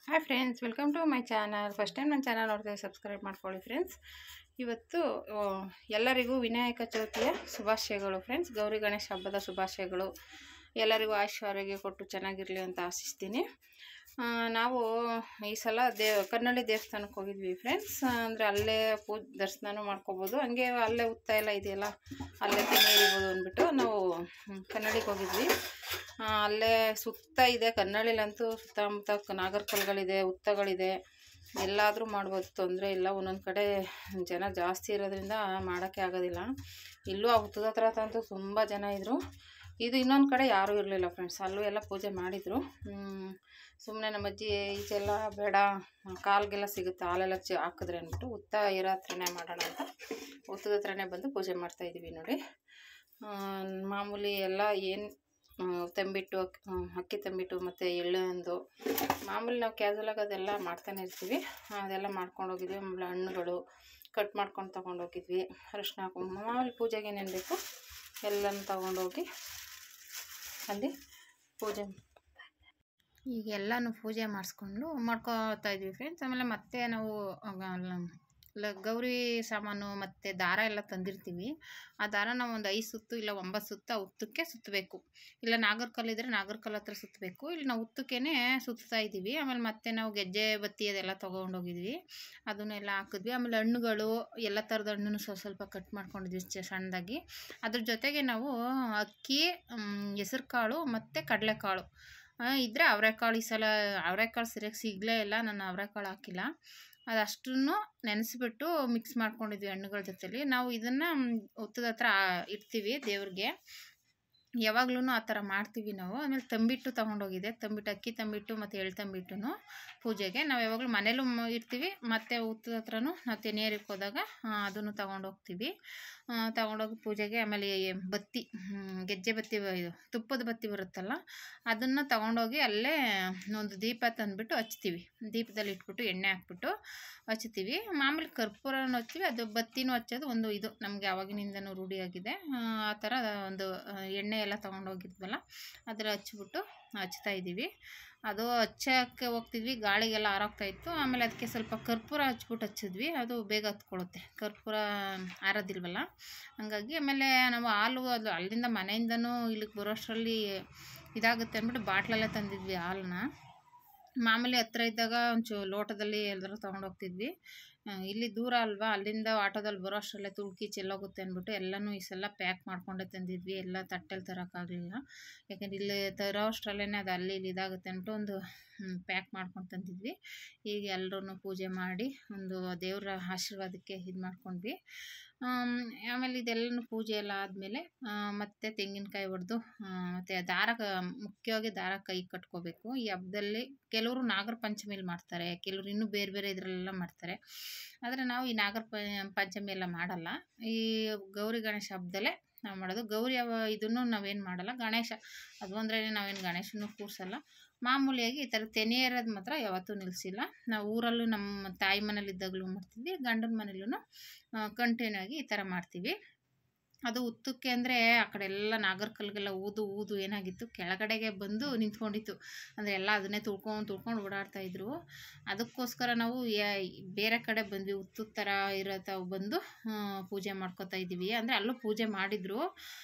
Hi friends, welcome to my channel. First time ನನ್ನ channel ನೋಡ್ತೀವಿ, subscribe ಮಾಡ್ಕೊಳ್ಳಿ friends. ಇವತ್ತು ಎಲ್ಲರಿಗೂ ವಿನಾಯಕ ಚೌತಿಯ ಶುಭಾಶಯಗಳು ಫ್ರೆಂಡ್ಸ್. ಗೌರಿ ಗಣೇಶ ಹಬ್ಬದ ಶುಭಾಶಯಗಳು. ಎಲ್ಲರಿಗೂ ಆರೋಗ್ಯ ಕೊಟ್ಟು ಚೆನ್ನಾಗಿರಲಿ ಅಂತ ಆಶಿಸ್ತೀನಿ. ನಾವು ಈ ಸಲ ಕನ್ನಳ್ಳಿ ದೇವಸ್ಥಾನಕ್ಕೆ ಹೋಗಿದ್ವಿ ಫ್ರೆಂಡ್ಸ್. ಅಂದರೆ ಅಲ್ಲೇ ದರ್ಶನ ಮಾಡ್ಕೋಬೋದು, ಹಂಗೆ ಅಲ್ಲೇ ಉತ್ತ ಎಲ್ಲ ಇದೆಯಲ್ಲ, ಅಲ್ಲೇ ತಿನ್ನಿರ್ಬೋದು ಅಂದ್ಬಿಟ್ಟು ನಾವು ಕನ್ನಡಿಗೆ ಹೋಗಿದ್ವಿ. ಅಲ್ಲೇ ಸುತ್ತ ಇದೆ, ಕನ್ನಳ್ಳಿಲಂತೂ ಸುತ್ತಮುತ್ತ ನಾಗರಕಲ್ಲುಗಳಿದೆ, ಉತ್ತಗಳಿದೆ, ಎಲ್ಲಾದರೂ ಮಾಡ್ಬೋದು, ತೊಂದರೆ ಇಲ್ಲ. ಒಂದೊಂದು ಕಡೆ ಜನ ಜಾಸ್ತಿ ಇರೋದ್ರಿಂದ ಮಾಡೋಕ್ಕೆ ಆಗೋದಿಲ್ಲ. ಇಲ್ಲೂ ಆ ಹುತ್ತದ ಹತ್ರ ಅಂತೂ ತುಂಬ ಜನ ಇದ್ದರು. ಇದು ಇನ್ನೊಂದು ಕಡೆ ಯಾರೂ ಇರಲಿಲ್ಲ ಫ್ರೆಂಡ್ಸ್, ಅಲ್ಲೂ ಎಲ್ಲ ಪೂಜೆ ಮಾಡಿದರು. ಸುಮ್ಮನೆ ನಮ್ಮ ಅಜ್ಜಿ ಈಚೆಲ್ಲ ಬೇಡ, ಕಾಲ್ಗೆಲ್ಲ ಸಿಗುತ್ತೆ ಹಾಲೆಲ್ಲ ಹಾಕಿದ್ರೆ ಅಂದ್ಬಿಟ್ಟು ಉತ್ತ ಇರೋ ಹತ್ರನೇ ಮಾಡೋಣ ಅಂತ ಉತ್ತದ ಹತ್ರನೇ ಬಂದು ಪೂಜೆ ಮಾಡ್ತಾಯಿದ್ದೀವಿ ನೋಡಿ. ಮಾಮೂಲಿ ಎಲ್ಲ ಏನು ತಂಬಿಟ್ಟು, ಅಕ್ಕಿ ತಂಬಿಟ್ಟು ಮತ್ತು ಎಳ್ಳೊಂದು ಮಾಮೂಲಿ ನಾವು ಕ್ಯಾಸುಲಾಗಿ ಅದೆಲ್ಲ ಮಾಡ್ತಾನೆ ಇರ್ತೀವಿ. ಅದೆಲ್ಲ ಮಾಡ್ಕೊಂಡು ಹೋಗಿದ್ವಿ. ಆಮೇಲೆ ಹಣ್ಣುಗಳು ಕಟ್ ಮಾಡ್ಕೊಂಡು ತೊಗೊಂಡೋಗಿದ್ವಿ. ಅರಿಶಿನ ಕುಂಕುಮ ಮಾಮೂಲಿ ಪೂಜೆಗೆ ಏನೇನು ಬೇಕು ಎಲ್ಲನೂ ತೊಗೊಂಡೋಗಿ ಅಲ್ಲಿ ಪೂಜೆ ಈಗೆಲ್ಲನೂ ಪೂಜೆ ಮಾಡ್ಕೋತಾ ಇದ್ವಿ ಫ್ರೆಂಡ್ಸ್. ಆಮೇಲೆ ಮತ್ತೆ ನಾವು ಗೌರಿ ಸಾಮಾನು ಮತ್ತು ದಾರ ಎಲ್ಲ ತಂದಿರ್ತೀವಿ. ಆ ದಾರ ನಾವು ಒಂದು 5 ಸುತ್ತು ಇಲ್ಲ 9 ಸುತ್ತು ಉತ್ತಕ್ಕೆ ಸುತ್ತಬೇಕು. ಇಲ್ಲ ನಾಗರಕಲ್ಲಿದ್ದರೆ ನಾಗರಕಲ್ಲು ಹತ್ರ ಸುತ್ತಬೇಕು. ಇಲ್ಲಿ ನಾವು ಉತ್ತಕ್ಕೇ ಸುತ್ತಾ ಇದ್ದೀವಿ. ಆಮೇಲೆ ಮತ್ತೆ ನಾವು ಗೆಜ್ಜೆ ಬತ್ತಿ ಅದೆಲ್ಲ ತೊಗೊಂಡೋಗಿದ್ವಿ, ಅದನ್ನೆಲ್ಲ ಹಾಕಿದ್ವಿ. ಆಮೇಲೆ ಹಣ್ಣುಗಳು ಎಲ್ಲ ಥರದ ಹಣ್ಣನ್ನು ಸ್ವಲ್ಪ ಕಟ್ ಮಾಡ್ಕೊಂಡಿದ್ವಿ ಸಣ್ಣದಾಗಿ. ಅದ್ರ ಜೊತೆಗೆ ನಾವು ಅಕ್ಕಿ, ಹೆಸರು ಕಾಳು ಮತ್ತು ಕಡಲೆಕಾಳು ಇದ್ದರೆ ಅವರೆಕಾಳು. ಈ ಸಲ ಅವರೆಕಾಳು ಸರಿಯಾಗಿ ಸಿಗಲೇ ಇಲ್ಲ, ನಾನು ಅವರೆಕಾಳು ಹಾಕಿಲ್ಲ. ಅದಷ್ಟನ್ನು ನೆನೆಸ್ಬಿಟ್ಟು ಮಿಕ್ಸ್ ಮಾಡ್ಕೊಂಡಿದ್ವಿ ಹಣ್ಣುಗಳ ಜೊತೆಲಿ. ನಾವು ಇದನ್ನು ಉತ್ತದ ಹತ್ರ ಇಡ್ತೀವಿ ದೇವ್ರಿಗೆ, ಯಾವಾಗ್ಲೂ ಆ ಥರ ಮಾಡ್ತೀವಿ ನಾವು. ಆಮೇಲೆ ತಂಬಿಟ್ಟು ತೊಗೊಂಡೋಗಿದೆ, ತಂಬಿಟ್ಟು ಅಕ್ಕಿ ತಂಬಿಟ್ಟು ಮತ್ತು ಎಳ್ಳು ತಂಬಿಟ್ಟು ಪೂಜೆಗೆ ನಾವು ಯಾವಾಗಲೂ ಮನೇಲೂ ಇಡ್ತೀವಿ. ಮತ್ತು ಉತ್ತದ ಹತ್ರನೂ ನಾವು ತೆನೆಯರಿಗೆ ಹೋದಾಗ ಅದನ್ನು ತೊಗೊಂಡೋಗ್ತೀವಿ. ತೊಗೊಂಡೋಗಿ ಪೂಜೆಗೆ. ಆಮೇಲೆ ಬತ್ತಿ, ಗೆಜ್ಜೆ ಬತ್ತಿ, ಇದು ತುಪ್ಪದ ಬತ್ತಿ ಬರುತ್ತಲ್ಲ, ಅದನ್ನು ತೊಗೊಂಡೋಗಿ ಅಲ್ಲೇ ಒಂದು ದೀಪ ತಂದುಬಿಟ್ಟು ಹಚ್ತೀವಿ. ದೀಪದಲ್ಲಿ ಇಟ್ಬಿಟ್ಟು ಎಣ್ಣೆ ಹಾಕ್ಬಿಟ್ಟು ಹಚ್ತೀವಿ. ಮಾಮೂಲಿ ಕರ್ಪೂರನೂ ಹಚ್ತೀವಿ, ಅದು ಬತ್ತಿನೂ ಹಚ್ಚೋದು ಒಂದು ಇದು ನಮಗೆ ಆವಾಗಿನಿಂದನೂ ರೂಢಿಯಾಗಿದೆ. ಆ ಥರ ಒಂದು ಎಣ್ಣೆ ಎಲ್ಲ ತೊಗೊಂಡೋಗಿದ್ವಲ್ಲ ಅದರ ಹಚ್ಬಿಟ್ಟು ಹಚ್ತಾಯಿದ್ದೀವಿ. ಅದು ಹಚ್ಚೋಕ್ಕೆ ಹೋಗ್ತಿದ್ವಿ, ಗಾಳಿಗೆಲ್ಲ ಆರೋಗ್ತಾಯಿತ್ತು. ಆಮೇಲೆ ಅದಕ್ಕೆ ಸ್ವಲ್ಪ ಕರ್ಪೂರ ಹಚ್ಚಿದ್ವಿ, ಅದು ಬೇಗ ಹತ್ಕೊಳ್ಳುತ್ತೆ, ಕರ್ಪೂರ ಆರೋದಿಲ್ವಲ್ಲ ಹಾಗಾಗಿ. ಆಮೇಲೆ ನಾವು ಹಾಲು ಅದು ಅಲ್ಲಿಂದ ಮನೆಯಿಂದನೂ ಇಲ್ಲಿಗೆ ಬರೋಷ್ಟರಲ್ಲಿ ಇದಾಗುತ್ತೆ ಅಂದ್ಬಿಟ್ಟು ಬಾಟ್ಲೆಲ್ಲ ತಂದಿದ್ವಿ ಹಾಲನ್ನ. ಮಾಮೂಲಿ ಹತ್ರ ಇದ್ದಾಗ ಲೋಟದಲ್ಲಿ ಎಲ್ಲರೂ ತೊಗೊಂಡೋಗ್ತಿದ್ವಿ. ಇಲ್ಲಿ ದೂರ ಅಲ್ವಾ, ಅಲ್ಲಿಂದ ಆಟೋದಲ್ಲಿ ಬರೋ ಅಷ್ಟರಲ್ಲೇ ತುಳ್ಕಿ ಚೆಲ್ಲೋಗುತ್ತೆ ಅಂದ್ಬಿಟ್ಟು ಎಲ್ಲನೂ ಈ ಸಲ ಪ್ಯಾಕ್ ಮಾಡ್ಕೊಂಡೇ ತಂದಿದ್ವಿ. ಎಲ್ಲ ತಟ್ಟೆಲಿ ತರೋಕ್ಕಾಗಲಿಲ್ಲ, ಯಾಕೆಂದ್ರೆ ಇಲ್ಲಿ ತರೋ ಅಷ್ಟರಲ್ಲೇ ಅದು ಅಲ್ಲಿ ಇಲ್ಲಿ ಇದಾಗುತ್ತೆ ಅಂದ್ಬಿಟ್ಟು ಒಂದು ಪ್ಯಾಕ್ ಮಾಡ್ಕೊಂಡು ತಂದಿದ್ವಿ. ಈಗ ಎಲ್ಲರೂ ಪೂಜೆ ಮಾಡಿ ಒಂದು ದೇವರ ಆಶೀರ್ವಾದಕ್ಕೆ ಇದು ಮಾಡ್ಕೊಂಡ್ವಿ. ಆಮೇಲೆ ಇದೆಲ್ಲನೂ ಪೂಜೆ ಎಲ್ಲ ಆದಮೇಲೆ ಮತ್ತೆ ತೆಂಗಿನಕಾಯಿ ಹೊಡೆದು ಮತ್ತು ದಾರ, ಮುಖ್ಯವಾಗಿ ದಾರ ಕೈ ಕಟ್ಕೋಬೇಕು ಈ ಹಬ್ಬದಲ್ಲಿ. ಕೆಲವರು ನಾಗರ ಪಂಚಮಿಲಿ ಮಾಡ್ತಾರೆ, ಕೆಲವರು ಇನ್ನೂ ಬೇರೆ ಬೇರೆ ಇದರಲ್ಲೆಲ್ಲ ಮಾಡ್ತಾರೆ. ಆದರೆ ನಾವು ಈ ನಾಗರ ಪಂಚಮಿ ಎಲ್ಲ ಮಾಡಲ್ಲ, ಈ ಗೌರಿ ಗಣೇಶ ಹಬ್ಬದಲ್ಲೇ ನಾವು ಮಾಡೋದು. ಗೌರಿ ಇದನ್ನು ನಾವೇನು ಮಾಡಲ್ಲ. ಗಣೇಶ ಅದು ಅಂದರೆ ನಾವೇನು ಗಣೇಶನೂ ಕೂರಿಸಲ್ಲ. ಮಾಮೂಲಿಯಾಗಿ ಈ ಥರ ತೆನೆಯರೋದು ಮಾತ್ರ ಯಾವತ್ತೂ ನಿಲ್ಲಿಸಿಲ್ಲ. ನಾವು ಊರಲ್ಲೂ ನಮ್ಮ ತಾಯಿ ಮನೇಲಿ ಇದ್ದಾಗಲೂ ಮಾಡ್ತೀವಿ, ಗಂಡನ ಮನೇಲೂ ಕಂಟಿನ್ಯೂ ಆಗಿ ಈ ಥರ ಮಾಡ್ತೀವಿ. ಅದು ಉತ್ತಕ್ಕೆ ಅಂದರೆ ಆ ಕಡೆ ಎಲ್ಲ ನಾಗರಕಲ್ಲಿಗೆಲ್ಲ ಊದು ಏನಾಗಿತ್ತು, ಕೆಳಗಡೆಗೆ ಬಂದು ನಿಂತ್ಕೊಂಡಿತ್ತು. ಅಂದರೆ ಎಲ್ಲ ಅದನ್ನೇ ತುಳ್ಕೊಂಡು ಓಡಾಡ್ತಾಯಿದ್ರು. ಅದಕ್ಕೋಸ್ಕರ ನಾವು ಬೇರೆ ಕಡೆ ಬಂದ್ವಿ, ಉತ್ತದ ಥರ ಇರೋ ಬಂದು ಪೂಜೆ ಮಾಡ್ಕೋತಾ ಇದ್ದೀವಿ. ಅಂದರೆ ಅಲ್ಲೂ ಪೂಜೆ ಮಾಡಿದರು,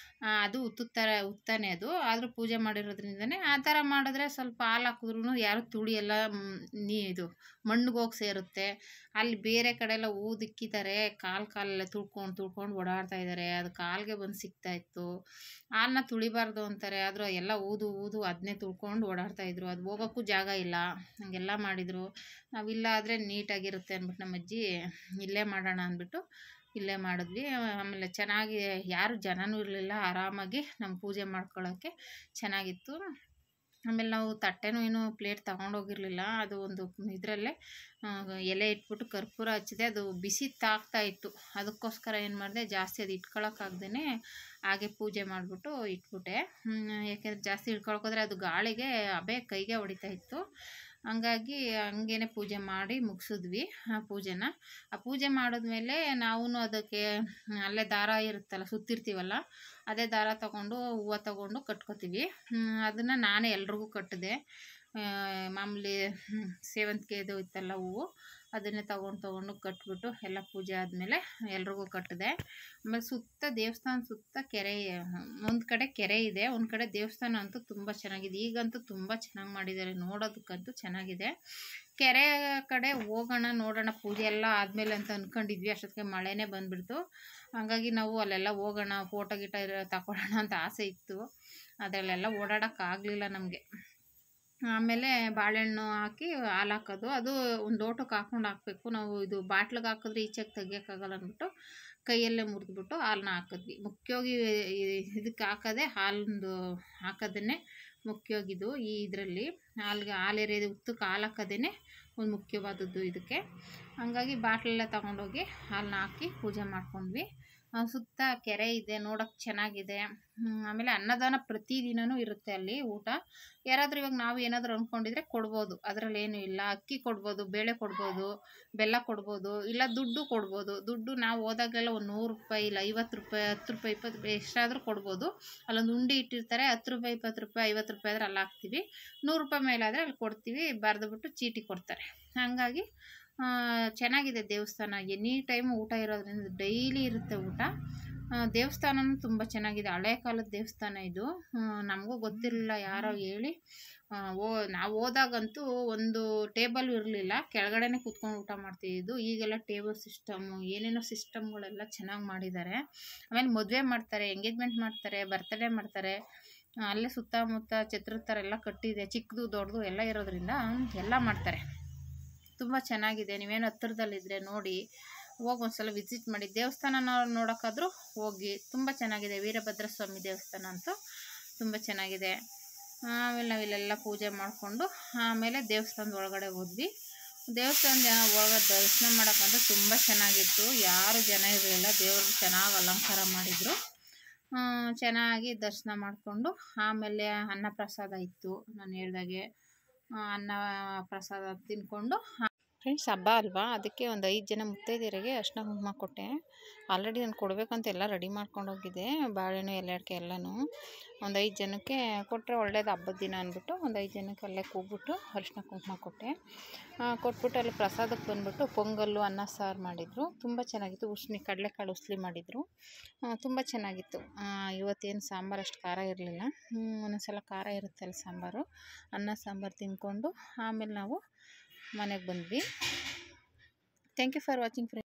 ಅದು ಉತ್ತನೇ ಅದು, ಆದರೂ ಪೂಜೆ ಮಾಡಿರೋದ್ರಿಂದನೇ ಆ ಥರ ಮಾಡಿದ್ರೆ ಸ್ವಲ್ಪ ಹಾಲು ಹಾಕಿದ್ರೂ ಯಾರು ತುಳಿಯೆಲ್ಲ ಇದು ಮಣ್ಣಿಗೆ ಹೋಗಿ ಸೇರುತ್ತೆ. ಅಲ್ಲಿ ಬೇರೆ ಕಡೆ ಎಲ್ಲ ಊದಿಕ್ಕಿದ್ದಾರೆ, ಕಾಲೆಲ್ಲ ತುಳ್ಕೊಂಡು ಓಡಾಡ್ತಾ ಇದ್ದಾರೆ. ಅದು ಕಾಲಿಗೆ ಬಂದು ಸಿಗ್ತಾಯಿತ್ತು. ಹಾಲನ್ನ ತುಳಿಬಾರ್ದು ಅಂತಾರೆ, ಆದರೂ ಎಲ್ಲ ಊದು ಅದನ್ನೇ ತುಳ್ಕೊಂಡು ಓಡಾಡ್ತಾಯಿದ್ರು. ಅದು ಹೋಗೋಕ್ಕೂ ಜಾಗ ಇಲ್ಲ, ಹಂಗೆಲ್ಲ ಮಾಡಿದರು. ನಾವಿಲ್ಲ ಆದರೆ ನೀಟಾಗಿರುತ್ತೆ ಅಂದ್ಬಿಟ್ಟು ನಮ್ಮ ಅಜ್ಜಿ ಇಲ್ಲೇ ಮಾಡೋಣ ಅಂದ್ಬಿಟ್ಟು ಇಲ್ಲೇ ಮಾಡಿದ್ವಿ. ಆಮೇಲೆ ಚೆನ್ನಾಗಿ ಯಾರು ಜನನೂ ಇರಲಿಲ್ಲ, ಆರಾಮಾಗಿ ನಮ್ಮ ಪೂಜೆ ಮಾಡ್ಕೊಳ್ಳೋಕ್ಕೆ ಚೆನ್ನಾಗಿತ್ತು. ಆಮೇಲೆ ನಾವು ತಟ್ಟೆನೂ ಏನೂ ಪ್ಲೇಟ್ ತೊಗೊಂಡೋಗಿರಲಿಲ್ಲ, ಅದು ಒಂದು ಇದರಲ್ಲೇ ಎಲೆ ಇಟ್ಬಿಟ್ಟು ಕರ್ಪೂರ ಹಚ್ಚಿದೆ. ಅದು ಬಿಸಿ ತಾಗ್ತಾಯಿತ್ತು, ಅದಕ್ಕೋಸ್ಕರ ಏನು ಮಾಡಿದೆ, ಜಾಸ್ತಿ ಅದು ಇಟ್ಕೊಳ್ಳೋಕ್ಕಾಗ್ದೇ ಹಾಗೆ ಪೂಜೆ ಮಾಡಿಬಿಟ್ಟು ಇಟ್ಬಿಟ್ಟೆ. ಯಾಕೆಂದರೆ ಜಾಸ್ತಿ ಇಟ್ಕೊಳಕೋದ್ರೆ ಅದು ಗಾಳಿಗೆ ಹಬೆ ಕೈಗೆ ಹೊಡಿತಾಯಿತ್ತು. ಹಂಗಾಗಿ ಹಂಗೇ ಪೂಜೆ ಮಾಡಿ ಮುಗಿಸಿದ್ವಿ ಆ ಪೂಜೆನ. ಆ ಪೂಜೆ ಮಾಡಿದ್ಮೇಲೆ ನಾವು ಅದಕ್ಕೆ ಅಲ್ಲೇ ದಾರ ಇರುತ್ತಲ್ಲ, ಸುತ್ತಿರ್ತೀವಲ್ಲ, ಅದೇ ದಾರ ತೊಗೊಂಡು ಹೂವು ತೊಗೊಂಡು ಕಟ್ಕೋತೀವಿ. ಅದನ್ನು ನಾನೇ ಎಲ್ರಿಗೂ ಕಟ್ಟಿದೆ. ಮಾಮೂಲಿ ಸೇವಂತಿಗೆದು ಇತ್ತಲ್ಲ ಹೂವು, ಅದನ್ನೇ ತೊಗೊಂಡು ಕಟ್ಬಿಟ್ಟು ಎಲ್ಲ ಪೂಜೆ ಆದಮೇಲೆ ಎಲ್ರಿಗೂ ಕಟ್ಟಿದೆ. ಆಮೇಲೆ ಸುತ್ತ ದೇವಸ್ಥಾನ ಸುತ್ತ ಕೆರೆ, ಒಂದು ಕಡೆ ಕೆರೆ ಇದೆ, ಒಂದು ಕಡೆ ದೇವಸ್ಥಾನ ಅಂತೂ ತುಂಬ ಚೆನ್ನಾಗಿದೆ. ಈಗಂತೂ ತುಂಬ ಚೆನ್ನಾಗಿ ಮಾಡಿದ್ದಾರೆ, ನೋಡೋದಕ್ಕಂತೂ ಚೆನ್ನಾಗಿದೆ. ಕೆರೆ ಕಡೆ ಹೋಗೋಣ ನೋಡೋಣ ಪೂಜೆ ಎಲ್ಲ ಆದಮೇಲೆ ಅಂತ ಅಂದ್ಕೊಂಡಿದ್ವಿ. ಅಷ್ಟೊತ್ತಿಗೆ ಮಳೆನೇ ಬಂದುಬಿಡ್ತು. ಹಾಗಾಗಿ ನಾವು ಅಲ್ಲೆಲ್ಲ ಹೋಗೋಣ, ಫೋಟೋ ಗಿಟ ತಗೊಳ್ಳೋಣ ಅಂತ ಆಸೆ ಇತ್ತು. ಅದರಲ್ಲೆಲ್ಲ ಓಡಾಡೋಕ್ಕಾಗಲಿಲ್ಲ ನಮಗೆ. ಆಮೇಲೆ ಬಾಳೆಹಣ್ಣು ಹಾಕಿ ಹಾಲು ಹಾಕೋದು, ಅದು ಒಂದು ಲೋಟಕ್ಕೆ ಹಾಕ್ಕೊಂಡು ಹಾಕಬೇಕು. ನಾವು ಇದು ಬಾಟ್ಲಿಗೆ ಹಾಕಿದ್ರೆ ಈಚೆಗೆ ತೆಗಿಯೋಕ್ಕಾಗಲ್ಲ ಅಂದ್ಬಿಟ್ಟು ಕೈಯಲ್ಲೇ ಮುರಿದ್ಬಿಟ್ಟು ಹಾಲನ್ನ ಹಾಕಿದ್ವಿ. ಮುಖ್ಯವಾಗಿ ಇದಕ್ಕೆ ಹಾಕೋದೆ ಹಾಲಿಂದು ಹಾಕೋದನ್ನೇ ಮುಖ್ಯವಾಗಿದ್ದು. ಈ ಇದರಲ್ಲಿ ಹಾಲು ಎರೆಯೋದು, ಉತ್ತಕ್ಕೆ ಹಾಲು ಹಾಕೋದೇ ಒಂದು ಮುಖ್ಯವಾದದ್ದು ಇದಕ್ಕೆ. ಹಂಗಾಗಿ ಬಾಟ್ಲೆಲ್ಲ ತೊಗೊಂಡೋಗಿ ಹಾಲನ್ನ ಹಾಕಿ ಪೂಜೆ ಮಾಡ್ಕೊಂಡ್ವಿ. ಸುತ್ತ ಕೆರೆ ಇದೆ, ನೋಡೋಕ್ಕೆ ಚೆನ್ನಾಗಿದೆ. ಆಮೇಲೆ ಅನ್ನದಾನ ಪ್ರತಿದಿನವೂ ಇರುತ್ತೆ ಅಲ್ಲಿ ಊಟ. ಯಾರಾದರೂ ಇವಾಗ ನಾವು ಏನಾದರೂ ಅಂದ್ಕೊಂಡಿದ್ರೆ ಕೊಡ್ಬೋದು, ಅದರಲ್ಲೇನೂ ಇಲ್ಲ. ಅಕ್ಕಿ ಕೊಡ್ಬೋದು, ಬೇಳೆ ಕೊಡ್ಬೋದು, ಬೆಲ್ಲ ಕೊಡ್ಬೋದು, ಇಲ್ಲ ದುಡ್ಡು ಕೊಡ್ಬೋದು. ದುಡ್ಡು ನಾವು ಹೋದಾಗಲೆಲ್ಲ ಒಂದು 100 ರೂಪಾಯಿ, ಇಲ್ಲ 50 ರೂಪಾಯಿ, 10 ರೂಪಾಯಿ, 20 ರೂಪಾಯಿ ಎಷ್ಟಾದರೂ ಕೊಡ್ಬೋದು. ಅಲ್ಲೊಂದು ಉಂಡೆ ಇಟ್ಟಿರ್ತಾರೆ, 10 ರೂಪಾಯಿ, 20 ರೂಪಾಯಿ, 50 ರೂಪಾಯಿ ಆದರೆ ಅಲ್ಲಿ ಹಾಕ್ತೀವಿ. 100 ರೂಪಾಯಿ ಮೇಲಾದರೆ ಅಲ್ಲಿ ಕೊಡ್ತೀವಿ, ಬರೆದುಬಿಟ್ಟು ಚೀಟಿ ಕೊಡ್ತಾರೆ. ಹಾಗಾಗಿ ಚೆನ್ನಾಗಿದೆ ದೇವಸ್ಥಾನ. ಎನಿ ಟೈಮ್ ಊಟ ಇರೋದ್ರಿಂದ ಡೈಲಿ ಇರುತ್ತೆ ಊಟ. ದೇವಸ್ಥಾನವೂ ತುಂಬ ಚೆನ್ನಾಗಿದೆ, ಹಳೆ ಕಾಲದ ದೇವಸ್ಥಾನ ಇದು. ನಮಗೂ ಗೊತ್ತಿರಲಿಲ್ಲ, ಯಾರೋ ಹೇಳಿ ನಾವು ಹೋದಾಗಂತೂ ಒಂದು ಟೇಬಲ್ ಇರಲಿಲ್ಲ, ಕೆಳಗಡೆನೇ ಕೂತ್ಕೊಂಡು ಊಟ ಮಾಡ್ತಿದ್ದು. ಈಗೆಲ್ಲ ಟೇಬಲ್ ಸಿಸ್ಟಮು, ಏನೇನೋ ಸಿಸ್ಟಮ್ಗಳೆಲ್ಲ ಚೆನ್ನಾಗಿ ಮಾಡಿದ್ದಾರೆ. ಆಮೇಲೆ ಮದುವೆ ಮಾಡ್ತಾರೆ, ಎಂಗೇಜ್ಮೆಂಟ್ ಮಾಡ್ತಾರೆ, ಬರ್ತಡೇ ಮಾಡ್ತಾರೆ. ಅಲ್ಲೇ ಸುತ್ತಮುತ್ತ ಛತ್ರದ ಥರ ಎಲ್ಲ ಕಟ್ಟಿದೆ, ಚಿಕ್ಕದು ದೊಡ್ಡದು ಎಲ್ಲ ಇರೋದ್ರಿಂದ ಎಲ್ಲ ಮಾಡ್ತಾರೆ. ತುಂಬ ಚೆನ್ನಾಗಿದೆ. ನೀವೇನು ಹತ್ತಿರದಲ್ಲಿದ್ದರೆ ನೋಡಿ, ಹೋಗಿ ಒಂದ್ಸಲ ವಿಸಿಟ್ ಮಾಡಿ. ದೇವಸ್ಥಾನ ನೋಡೋಕ್ಕಾದ್ರೂ ಹೋಗಿ, ತುಂಬ ಚೆನ್ನಾಗಿದೆ. ವೀರಭದ್ರ ಸ್ವಾಮಿ ದೇವಸ್ಥಾನ ಅಂತೂ ತುಂಬ ಚೆನ್ನಾಗಿದೆ. ಆಮೇಲೆ ನಾವಿಲ್ಲೆಲ್ಲ ಪೂಜೆ ಮಾಡಿಕೊಂಡು ಆಮೇಲೆ ದೇವಸ್ಥಾನದ ಒಳಗಡೆ ಹೋದ್ವಿ. ದೇವಸ್ಥಾನದ ಒಳಗಡೆ ದರ್ಶನ ಮಾಡೋಕ್ಕಂತೂ ತುಂಬ ಚೆನ್ನಾಗಿತ್ತು. ಯಾರು ಜನ ಇರಲಿಲ್ಲ, ದೇವ್ರಿಗೆ ಚೆನ್ನಾಗಿ ಅಲಂಕಾರ ಮಾಡಿದರು. ಚೆನ್ನಾಗಿ ದರ್ಶನ ಮಾಡಿಕೊಂಡು ಆಮೇಲೆ ಅನ್ನ ಪ್ರಸಾದ ಇತ್ತು. ನಾನು ಹೇಳ್ದಾಗೆ ಅನ್ನ ಪ್ರಸಾದ ತಿಂದ್ಕೊಂಡು, ಫ್ರೆಂಡ್ಸ್ ಹಬ್ಬ ಅಲ್ವಾ, ಅದಕ್ಕೆ ಒಂದು 5 ಜನ ಮುತ್ತೈದೆಯರಿಗೆ ಅರ್ಶಿನ ಕುಂಕುಮ ಕೊಟ್ಟೆ. ಆಲ್ರೆಡಿ ನಾನು ಕೊಡಬೇಕಂತ ಎಲ್ಲ ರೆಡಿ ಮಾಡ್ಕೊಂಡು ಹೋಗಿದ್ದೆ, ಬಾಳೆಹಣ್ಣು ಎಲೆ ಎಲ್ಲನೂ. ಒಂದು 5 ಜನಕ್ಕೆ ಕೊಟ್ಟರೆ ಒಳ್ಳೇದು ಹಬ್ಬದ ದಿನ ಅಂದ್ಬಿಟ್ಟು ಒಂದು 5 ಜನಕ್ಕೆ ಅಲ್ಲೇ ಕೂಗ್ಬಿಟ್ಟು ಅರ್ಶಿನ ಕುಂಕುಮ ಕೊಟ್ಟೆ. ಕೊಟ್ಬಿಟ್ಟು ಅಲ್ಲಿ ಪ್ರಸಾದಕ್ಕೆ ಬಂದುಬಿಟ್ಟು ಪೊಂಗಲ್ಲು, ಅನ್ನ ಸಾರು ಮಾಡಿದರು. ತುಂಬ ಚೆನ್ನಾಗಿತ್ತು. ಕಡಲೆಕಾಳು ಉಸ್ಲಿ ಮಾಡಿದರು, ತುಂಬ ಚೆನ್ನಾಗಿತ್ತು. ಇವತ್ತೇನು ಸಾಂಬಾರು ಅಷ್ಟು ಖಾರ ಇರಲಿಲ್ಲ. ಒಂದೊಂದ್ಸಲ ಖಾರ ಇರುತ್ತೆ ಅಲ್ಲಿ ಸಾಂಬಾರು. ಅನ್ನ ಸಾಂಬಾರು ತಿಂದ್ಕೊಂಡು ಆಮೇಲೆ ನಾವು ಮನೆಗೆ ಬಂದ್ವಿ. Thank you for watching friends.